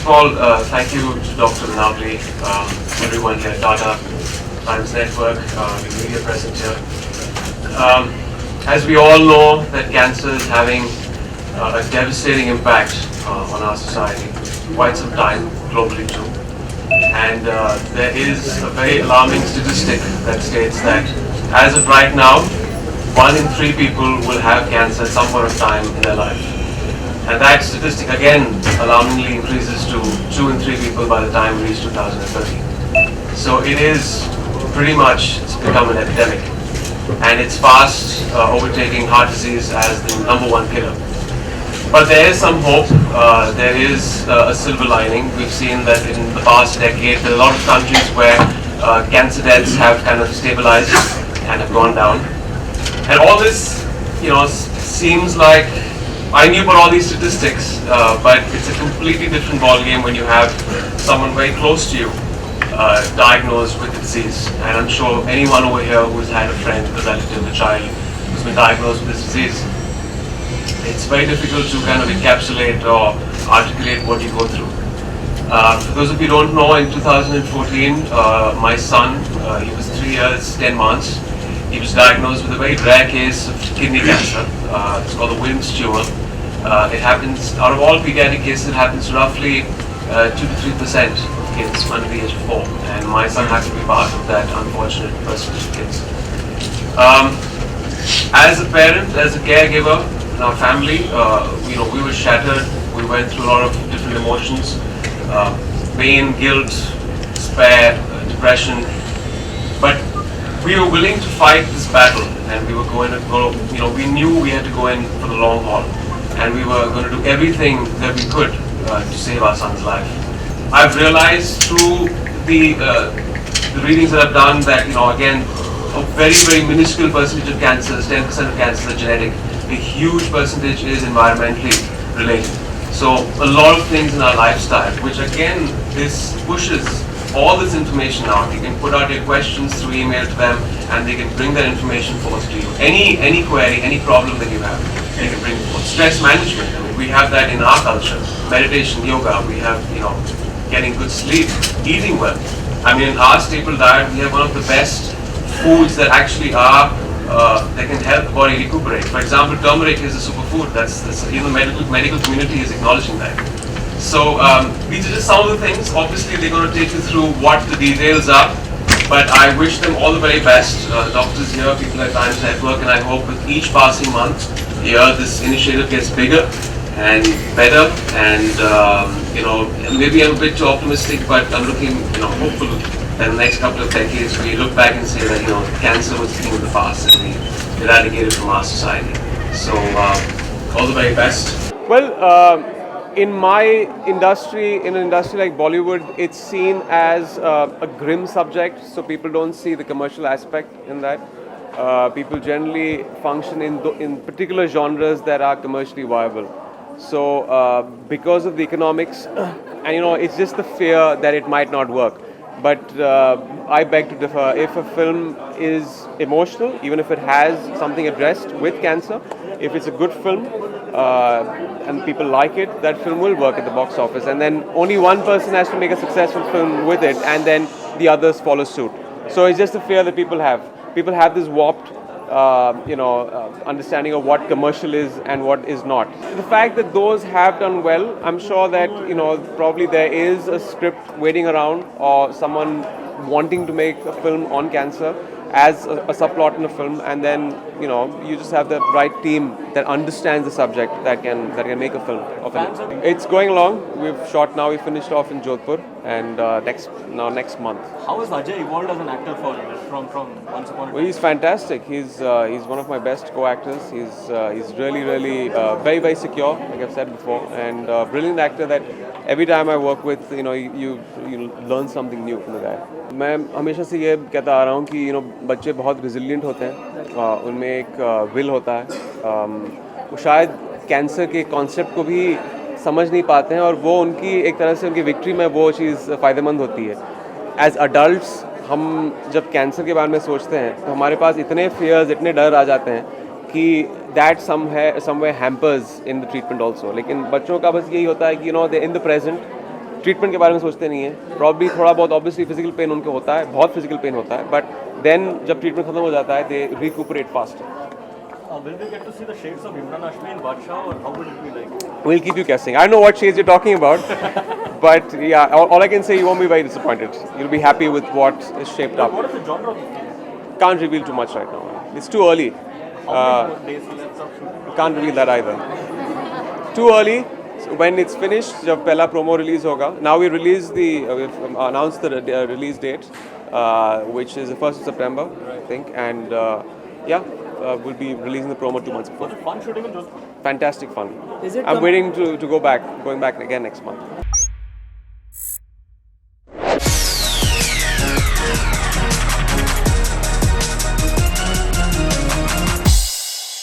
of all, thank you to Dr. Navli, everyone here, Tata Times Network, the media present here. As we all know, that cancer is having a devastating impact on our society for quite some time, globally too. And there is a very alarming statistic that states that as of right now, 1 in 3 people will have cancer at some point of time in their life. And that statistic again alarmingly increases to 2 in 3 people by the time we reach 2030. So it is pretty much, it's become an epidemic. And it's fast overtaking heart disease as the #1 killer. But there is some hope, there is a silver lining. We've seen that in the past decade, there are a lot of countries where cancer deaths have kind of stabilized and have gone down. And all this, seems like, I knew about all these statistics, but it's a completely different ballgame when you have someone very close to you diagnosed with the disease. And I'm sure anyone over here who's had a friend, a relative, a child who's been diagnosed with this disease, it's very difficult to kind of encapsulate or articulate what you go through. For those of you who don't know, in 2014, my son, he was 3 years, 10 months. He was diagnosed with a very rare case of kidney cancer. It's called the Wilms tumor. It happens, out of all pediatric cases, it happens roughly 2 to 3% of kids under the age of 4. And my son had to be part of that unfortunate percentage of kids. As a parent, as a caregiver, in our family, we were shattered. We went through a lot of different emotions, pain, guilt, despair, depression. But we were willing to fight this battle, and we were going to go, we knew we had to go in for the long haul, and we were going to do everything that we could to save our son's life. I've realized through the readings that I've done that, again, a very, very minuscule percentage of cancers, 10% of cancers are genetic. A huge percentage is environmentally related. So a lot of things in our lifestyle, which again, this pushes all this information out. You can put out your questions through email to them, and they can bring that information forth to you. Any query, any problem that you have, they can bring forth. Stress management, we have that in our culture. Meditation, yoga, we have, getting good sleep, eating well. In our staple diet, we have one of the best foods that actually are, that can help the body recuperate. For example, turmeric is a superfood. That's even the medical community is acknowledging that. So these are just some of the things. Obviously, they're going to take you through what the details are, but I wish them all the very best. The doctors here, people at Times Network, and I hope with each passing month here, this initiative gets bigger and better. And maybe I'm a bit too optimistic, but I'm looking, hopeful that in the next couple of decades we look back and say that cancer was a thing of the past and we eradicated from our society. So all the very best. Well. In my industry, in an industry like Bollywood, it's seen as a grim subject, so people don't see the commercial aspect in that. People generally function in particular genres that are commercially viable. So because of the economics, and it's just the fear that it might not work. But I beg to differ. If a film is emotional, even if it has something addressed with cancer, if it's a good film, and people like it, that film will work at the box office. And then only one person has to make a successful film with it, and then the others follow suit. So it's just a fear that people have. People have this warped, understanding of what commercial is and what is not. The fact that those have done well, I'm sure that, probably there is a script waiting around or someone wanting to make a film on cancer as a subplot in a film, and then you just have the right team that understands the subject that can make a film of it. It's going along. We've shot now. We finished off in Jodhpur, and next month. How has Ajay evolved as an actor from Once Upon a Time? Well, he's fantastic. He's one of my best co-actors. He's really very, very secure, like I've said before, and brilliant actor that every time I work with, you learn something new from the guy. मैं हमेशा से ये कहता आ रहा हूँ कि बच्चे बहुत रिजिलिएंट होते हैं, उनमें एक विल होता है, वो शायद कैंसर के कॉन्सेप्ट को भी समझ नहीं पाते हैं, और वो उनकी एक तरह से उनकी विक्ट्री में वो चीज़ फ़ायदेमंद होती है. एज अडल्ट्स हम जब कैंसर के बारे में सोचते हैं तो हमारे पास इतने फियर्स, इतने डर आ जाते हैं कि that somewhere hampers in the treatment also. लेकिन बच्चों का बस यही होता है कि दे इन द प्रेजेंट, ट्रीटमेंट के बारे में सोचते नहीं है. प्रॉब्ली थोड़ा बहुत ऑब्वियसली फिजिकल पेन उनको होता है, बहुत फिजिकल पेन होता है, बट देन जब ट्रीटमेंट खत्म हो जाता है दे recuperate fast. Will we get to see the shades of Emraan Hashmi in Baadshaho, or how will it be like? We'll keep you guessing. I don't know what shades you're talking about, but yeah, all I can say, you won't be very disappointed. You'll be happy with what is shaped up. What is the genre of the film? Can't reveal too much right now. It's too early. How many more days left of shooting? Can't reveal that either. Too early. So when it's finished, जब पहला promo release होगा. Now we release we've announced the release date, which is the 1st of September, I think, and we'll be releasing the promo 2 months before. Was it fun shooting in Jodhpur? Fantastic fun. I'm waiting to going back again next month.